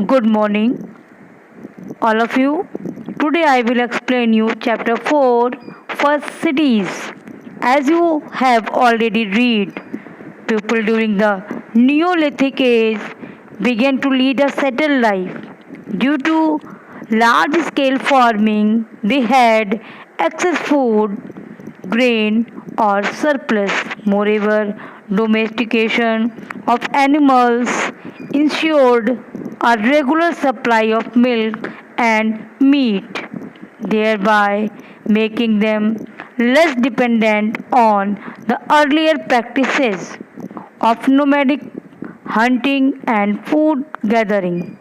Good morning, all of you. Today I will explain you chapter 4 First Cities. As you have already read, people during the Neolithic age began to lead a settled life. Due to large scale farming, they had excess food, grain, or surplus. Moreover, domestication of animals ensured a regular supply of milk and meat, thereby making them less dependent on the earlier practices of nomadic hunting and food gathering.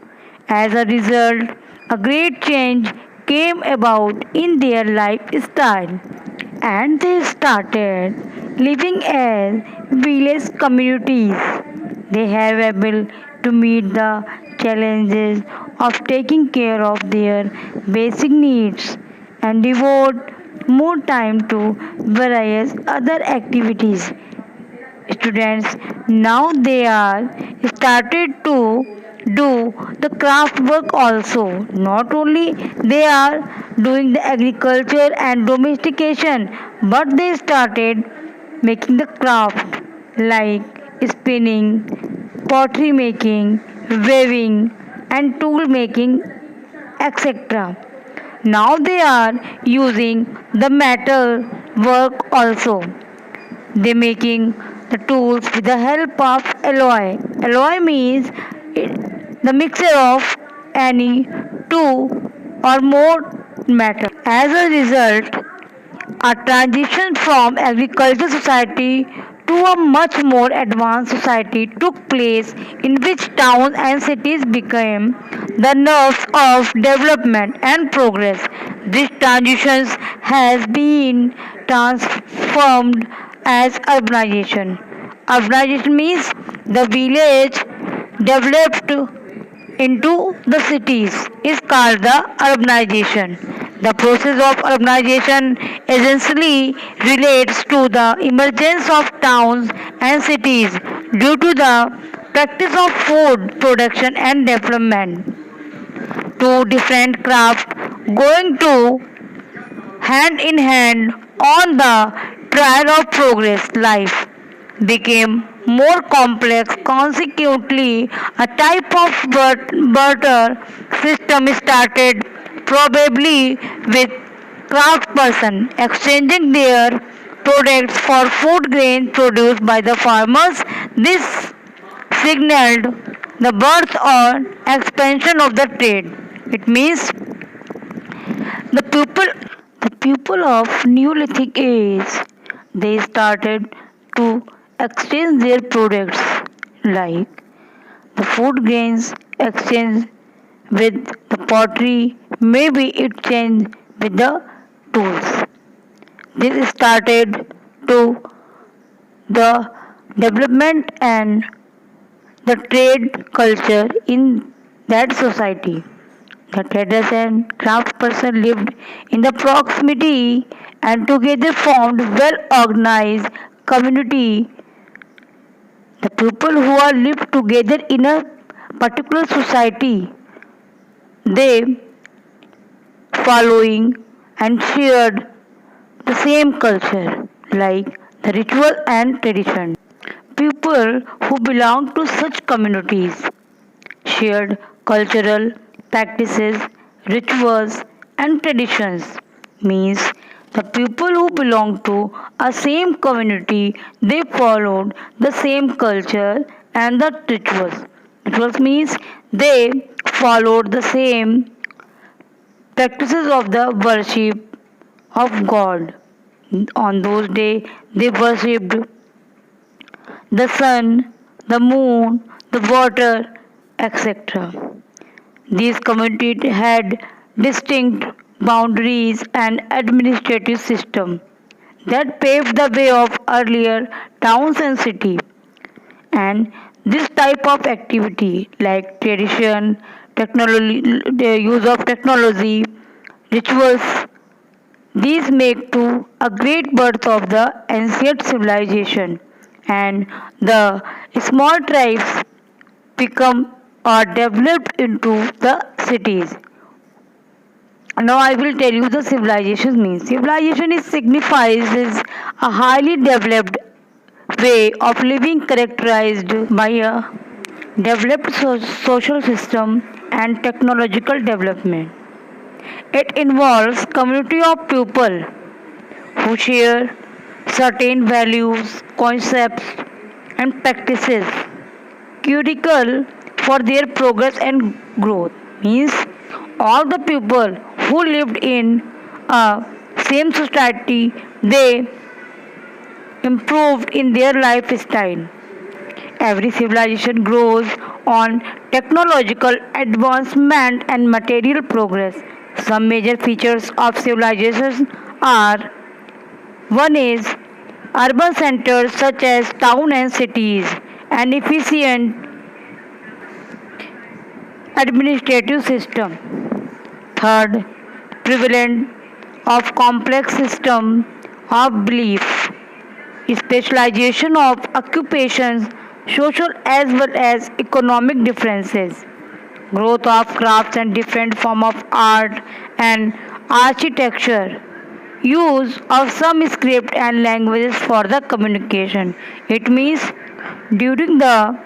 As a result, a great change came about in their lifestyle and they started living as village communities. They have able to meet the challenges of taking care of their basic needs and devote more time to various other activities. Students now they are started to do the craft work also. Not only they are doing the agriculture and domestication, but they started making the craft like spinning, pottery making, weaving, and tool making, etc. Now they are using the metal work also. They making the tools with the help of alloy. Alloy means the mixture of any two or more metal. As a result, a transition from agricultural society to a much more advanced society took place in which towns and cities became the nerves of development and progress. This transition has been transformed as urbanization. Urbanization means the village developed into the cities is called the urbanization. The process of urbanization essentially relates to the emergence of towns and cities due to the practice of food production and development. Two different crafts going to hand in hand on the trial of progress. Life became more complex. Consequently, a type of barter system started, probably with craft person exchanging their products for food grain produced by the farmers. This signaled the birth or expansion of the trade. It means the people of Neolithic age they started to exchange their products like the food grains exchange with the pottery, maybe it changed with the tools. This started to the development and the trade culture in that society. The traders and craftspersons lived in the proximity and together formed well organized community. The people who are lived together in a particular society, they following and shared the same culture like the ritual and tradition. People who belong to such communities shared cultural practices, rituals, and traditions. Means the people who belong to a same community they followed the same culture and the rituals. Rituals means they followed the same practices of the worship of God. On those days they worshipped the sun, the moon, the water, etc. These communities had distinct boundaries and administrative system that paved the way of earlier towns and cities. And this type of activity like tradition, technology, the use of technology, rituals, these make to a great birth of the ancient civilization and the small tribes become or developed into the cities. Now I will tell you the civilization means. Civilization is signifies is a highly developed way of living characterized by a developed social system and technological development. It involves community of people who share certain values, concepts and practices critical for their progress and growth. Means all the people who lived in a same society, they improved in their lifestyle. Every civilization grows on technological advancement and material progress. Some major features of civilizations are: one is urban centers such as town and cities, an efficient administrative system. Third, prevalence of complex system of belief, specialization of occupations, social as well as economic differences, growth of crafts and different form of art and architecture, use of some script and languages for the communication. It means during the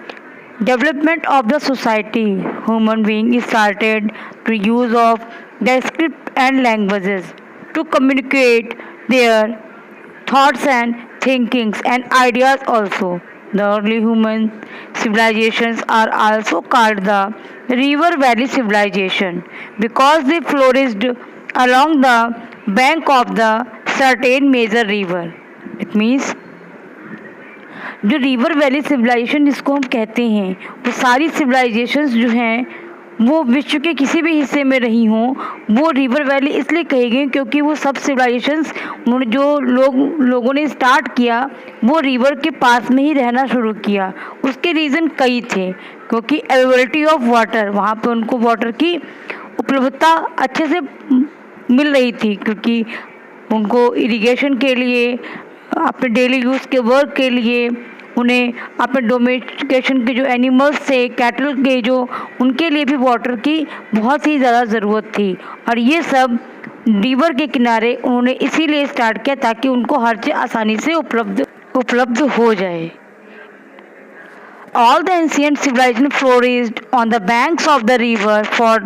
development of the society, human beings started to use of the script and languages to communicate their thoughts and thinkings and ideas also. The early human civilizations are also called the river valley civilization because they flourished along the bank of the certain major river. It means जो river valley civilisation जिसको हम कहते हैं वो सारी civilisations जो हैं वो विश्व के किसी भी हिस्से में रही हों, वो रिवर वैली इसलिए कही गई क्योंकि वो सब सिविलाइजेशंस जो लोगों ने स्टार्ट किया वो रिवर के पास में ही रहना शुरू किया. उसके रीज़न कई थे क्योंकि अवेलेबिलिटी ऑफ वाटर, वहाँ पे उनको वाटर की उपलब्धता अच्छे से मिल रही थी क्योंकि उनको इरिगेशन के लिए, अपने डेली यूज़ के वर्क के लिए, उन्हें अपने डोमेस्टिकेशन के जो एनिमल्स थे, कैटल के जो, उनके लिए भी वाटर की बहुत ही ज़्यादा ज़रूरत थी. और ये सब रिवर के किनारे उन्होंने इसीलिए स्टार्ट किया ताकि उनको हर चीज़ आसानी से उपलब्ध हो जाए. All the ancient civilization flourished on the banks of the river for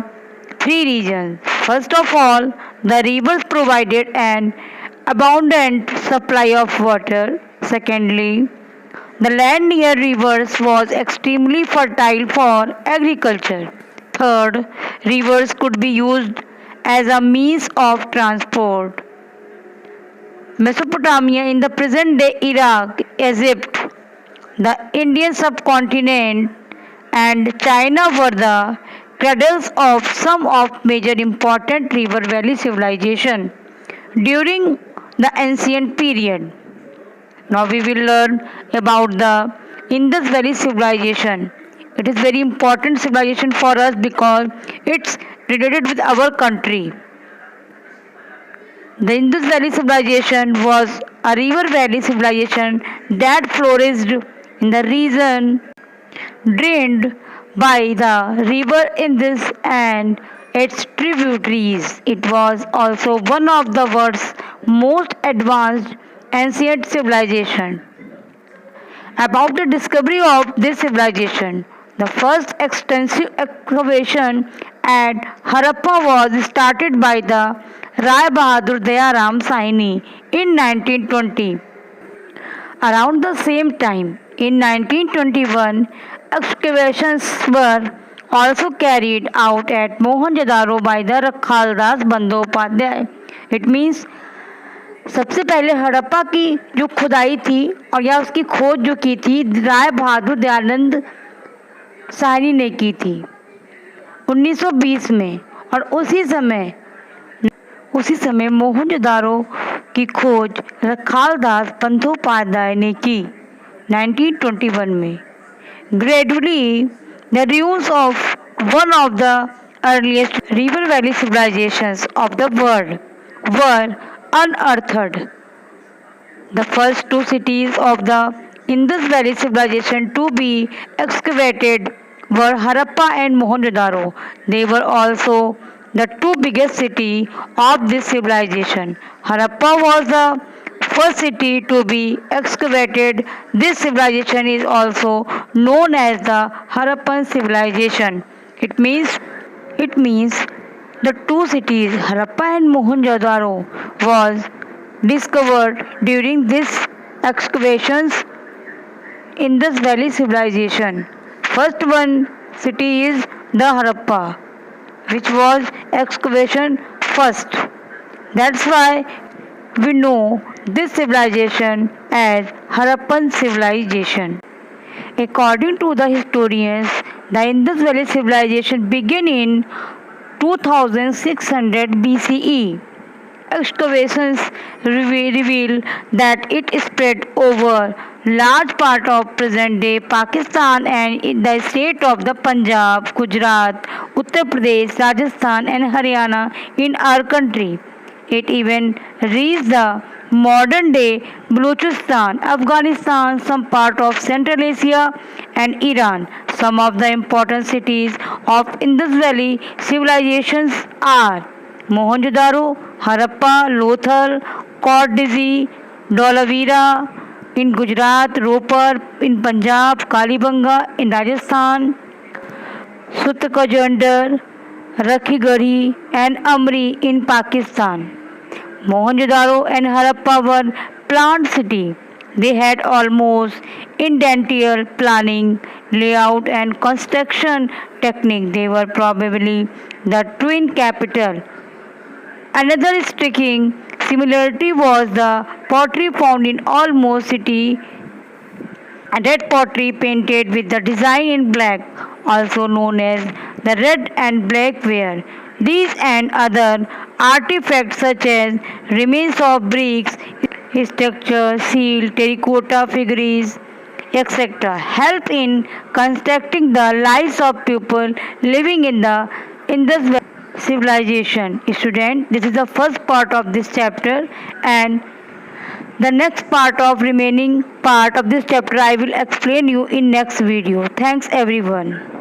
three reasons. First of all, the rivers provided an abundant supply of water. Secondly, the land near rivers was extremely fertile for agriculture. Third, rivers could be used as a means of transport. Mesopotamia in the present day Iraq, Egypt, the Indian subcontinent, and China were the cradles of some of major important river valley civilization during the ancient period. Now we will learn about the Indus Valley civilization. It is very important civilization for us because it's related with our country. The Indus Valley civilization was a river valley civilization that flourished in the region drained by the river Indus and its tributaries. It was also one of the world's most advanced ancient civilization. About the discovery of this civilization, the first extensive excavation at Harappa was started by the Rai Bahadur Dayaram Saini in 1920. Around the same time, in 1921, excavations were also carried out at Mohenjo-daro by the Rakhaldas Bandyopadhyay. It means सबसे पहले हड़प्पा की जो खुदाई थी और या उसकी खोज जो की थी राय बहादुर दयानंद साहनी ने की थी 1920 में. और उसी समय मोहनजोदारो की खोज रखालदास बंदोपाध्याय ने की 1921 में. Gradually, the ruins of one of the earliest river valley civilizations of the world were unearthed. The first two cities of the Indus Valley civilization to be excavated were Harappa and Mohenjo-daro. They were also the two biggest cities of this civilization. Harappa was the first city to be excavated. This civilization is also known as the Harappan civilization. It means it means the two cities Harappa and Mohenjo-daro was discovered during these excavations in this valley civilization. First one city is the Harappa, which was excavation first. That's why we know this civilization as Harappan civilization. According to the historians, the Indus Valley civilization began in 2600 BCE. Excavations reveal that it spread over large part of present-day Pakistan and in the state of the Punjab, Gujarat, Uttar Pradesh, Rajasthan and Haryana in our country. It even reached the modern-day Balochistan, Afghanistan, some part of Central Asia and Iran. Some of the important cities of Indus Valley civilizations are Mohenjo-daro, Harappa, Lothal, Kordizzi, Dholavira in Gujarat, Ropar in Punjab, Kalibanga in Rajasthan, Sutkajander, Rakhigarhi and Amri in Pakistan. Mohenjo-daro and Harappa were planned city. They had almost identical planning, layout and construction technique. They were probably the twin capital. Another striking similarity was the pottery found in almost city, and red pottery painted with the design in black, also known as the red and black ware. These and other artifacts such as remains of bricks, structure, seal, terracotta figurines, etc. help in constructing the lives of people living in the Indus civilization. Student, this is the first part of this chapter, and the next part of remaining part of this chapter I will explain you in next video. Thanks everyone.